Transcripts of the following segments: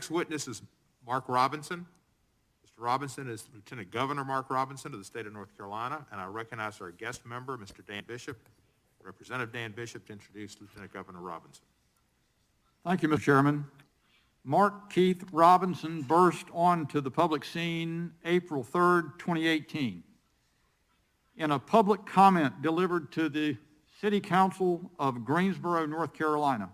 Next witness is Mark Robinson. Mr. Robinson is Lieutenant Governor Mark Robinson of the state of North Carolina, and I recognize our guest member, Mr. Dan Bishop, Representative Dan Bishop, to introduce Lieutenant Governor Robinson. Thank you, Mr. Chairman. Mark Keith Robinson burst onto the public scene April 3rd, 2018. In a public comment delivered to the City Council of Greensboro, North Carolina,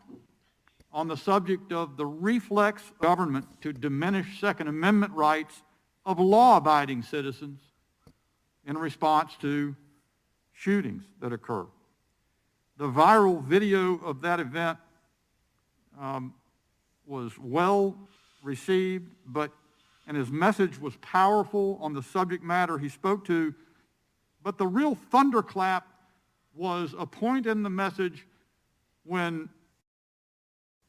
on the subject of the reflex of government to diminish Second Amendment rights of law-abiding citizens in response to shootings that occur. The viral video of that event was well received, and his message was powerful on the subject matter he spoke to, but the real thunderclap was a point in the message when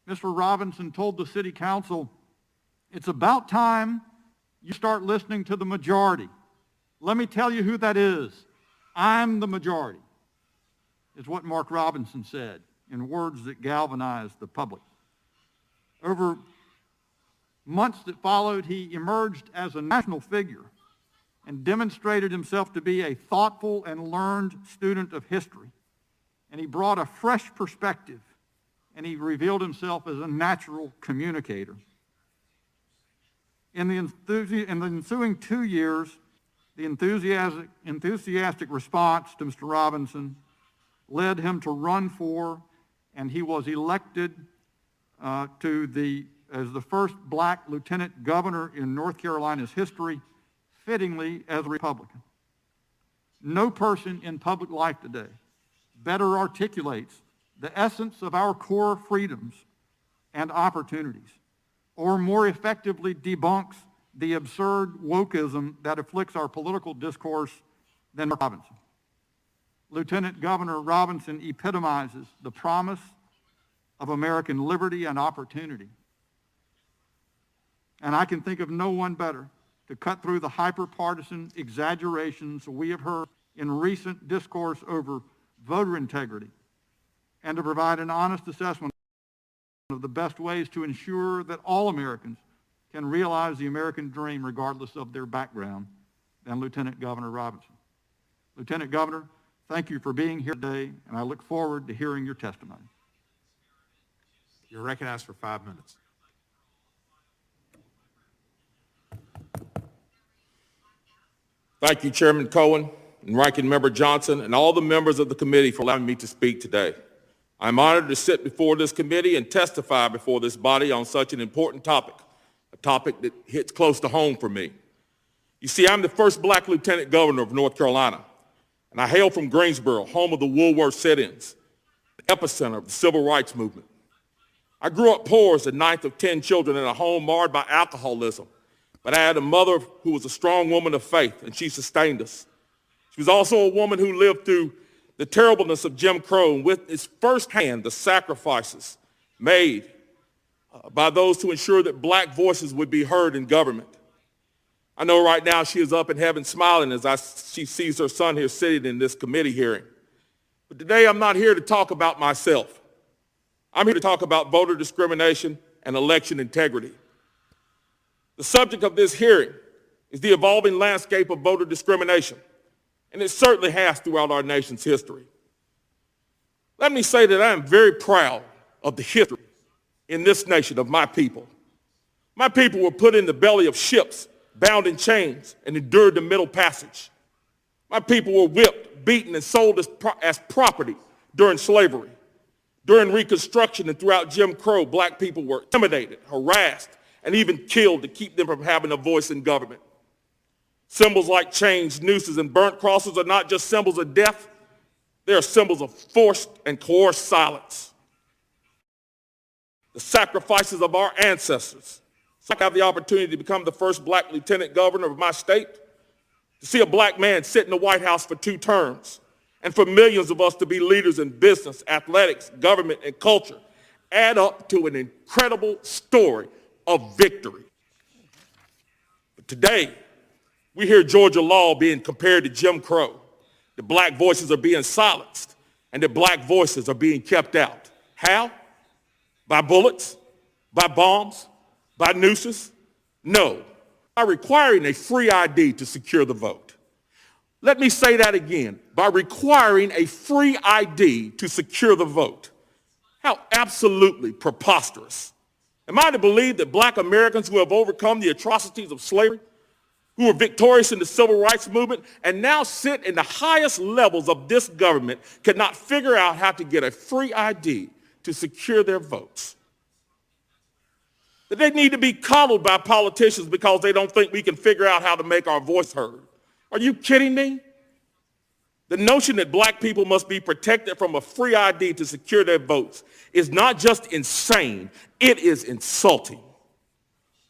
Mr. Robinson told the City Council, "It's about time you start listening to the majority. Let me tell you who that is. I'm the majority," is what Mark Robinson said in words that galvanized the public. Over months that followed, he emerged as a national figure and demonstrated himself to be a thoughtful and learned student of history. And he brought a fresh perspective, and he revealed himself as a natural communicator. In the ensuing 2 years, the enthusiastic response to Mr. Robinson led him to run for, and he was elected as the first black lieutenant governor in North Carolina's history, fittingly as a Republican. No person in public life today better articulates the essence of our core freedoms and opportunities, or more effectively debunks the absurd wokeism that afflicts our political discourse than Robinson. Lieutenant Governor Robinson epitomizes the promise of American liberty and opportunity. And I can think of no one better to cut through the hyper-partisan exaggerations we have heard in recent discourse over voter integrity and to provide an honest assessment of the best ways to ensure that all Americans can realize the American dream regardless of their background than Lieutenant Governor Robinson. Lieutenant Governor, thank you for being here today, and I look forward to hearing your testimony. You're recognized for 5 minutes. Thank you, Chairman Cohen and Ranking Member Johnson and all the members of the committee for allowing me to speak today. I'm honored to sit before this committee and testify before this body on such an important topic, a topic that hits close to home for me. You see, I'm the first black lieutenant governor of North Carolina, and I hail from Greensboro, home of the Woolworth sit-ins, the epicenter of the civil rights movement. I grew up poor as the ninth of 10 children in a home marred by alcoholism, but I had a mother who was a strong woman of faith, and she sustained us. She was also a woman who lived through the terribleness of Jim Crow and witnessed firsthand the sacrifices made by those to ensure that black voices would be heard in government. I know right now she is up in heaven smiling as she sees her son here sitting in this committee hearing. But today I'm not here to talk about myself. I'm here to talk about voter discrimination and election integrity. The subject of this hearing is the evolving landscape of voter discrimination, and it certainly has throughout our nation's history. Let me say that I am very proud of the history in this nation of my people. My people were put in the belly of ships, bound in chains, and endured the Middle Passage. My people were whipped, beaten, and sold as property during slavery. During Reconstruction and throughout Jim Crow, black people were intimidated, harassed, and even killed to keep them from having a voice in government. Symbols like chains, nooses, and burnt crosses are not just symbols of death. They are symbols of forced and coerced silence. The sacrifices of our ancestors. So I have the opportunity to become the first black lieutenant governor of my state, to see a black man sit in the White House for 2 terms, and for millions of us to be leaders in business, athletics, government, and culture, add up to an incredible story of victory. But today, we hear Georgia law being compared to Jim Crow. The black voices are being silenced, and the black voices are being kept out. How? By bullets, by bombs, By nooses? No. By requiring a free ID to secure the vote. Let me say that again. By requiring a free ID to secure the vote. How absolutely preposterous. Am I to believe that black Americans who have overcome the atrocities of slavery, who were victorious in the civil rights movement, and now sit in the highest levels of this government cannot figure out how to get a free ID to secure their votes? That they need to be coddled by politicians because they don't think we can figure out how to make our voice heard. Are you kidding me? The notion that black people must be protected from a free ID to secure their votes is not just insane, it is insulting.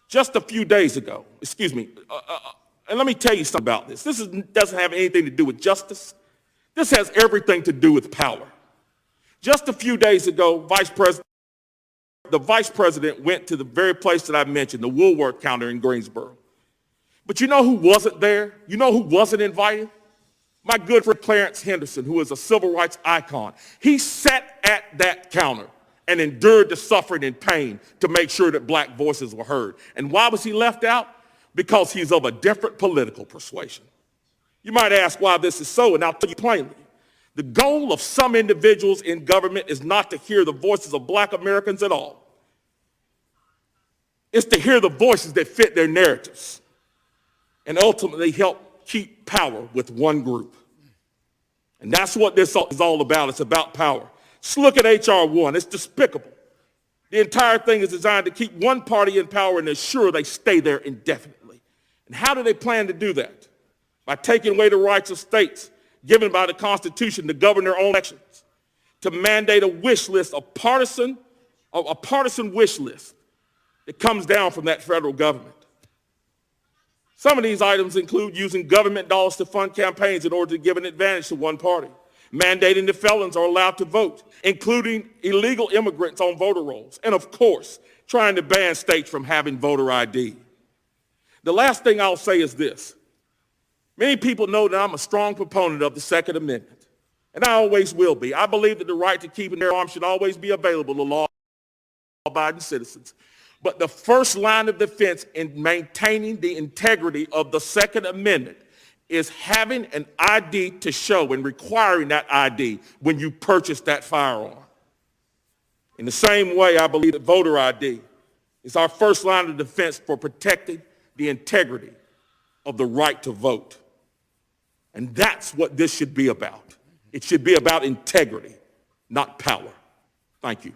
Just a few days ago, and let me tell you something about this. Doesn't have anything to do with justice. This has everything to do with power. Just a few days ago, the vice president went to the very place that I mentioned, the Woolworth counter in Greensboro. But you know who wasn't there? You know who wasn't invited? My good friend Clarence Henderson, who is a civil rights icon. He sat at that counter and endured the suffering and pain to make sure that black voices were heard. And why was he left out? Because he's of a different political persuasion. You might ask why this is so, and I'll tell you plainly. The goal of some individuals in government is not to hear the voices of black Americans at all. It's to hear the voices that fit their narratives and ultimately help keep power with one group. And that's what this is all about. It's about power. Just look at H.R. 1. It's despicable. The entire thing is designed to keep one party in power and ensure they stay there indefinitely. And how do they plan to do that? By taking away the rights of states given by the Constitution to govern their own elections, to mandate a wish list, a partisan wish list that comes down from that federal government. Some of these items include using government dollars to fund campaigns in order to give an advantage to one party, mandating that felons are allowed to vote, including illegal immigrants on voter rolls, and of course, trying to ban states from having voter ID. The last thing I'll say is this. Many people know that I'm a strong proponent of the Second Amendment, and I always will be. I believe that the right to keep and bear arms should always be available to law-abiding citizens. But the first line of defense in maintaining the integrity of the Second Amendment is having an ID to show and requiring that ID when you purchase that firearm. In the same way, I believe that voter ID is our first line of defense for protecting the integrity of the right to vote. And that's what this should be about. It should be about integrity, not power. Thank you.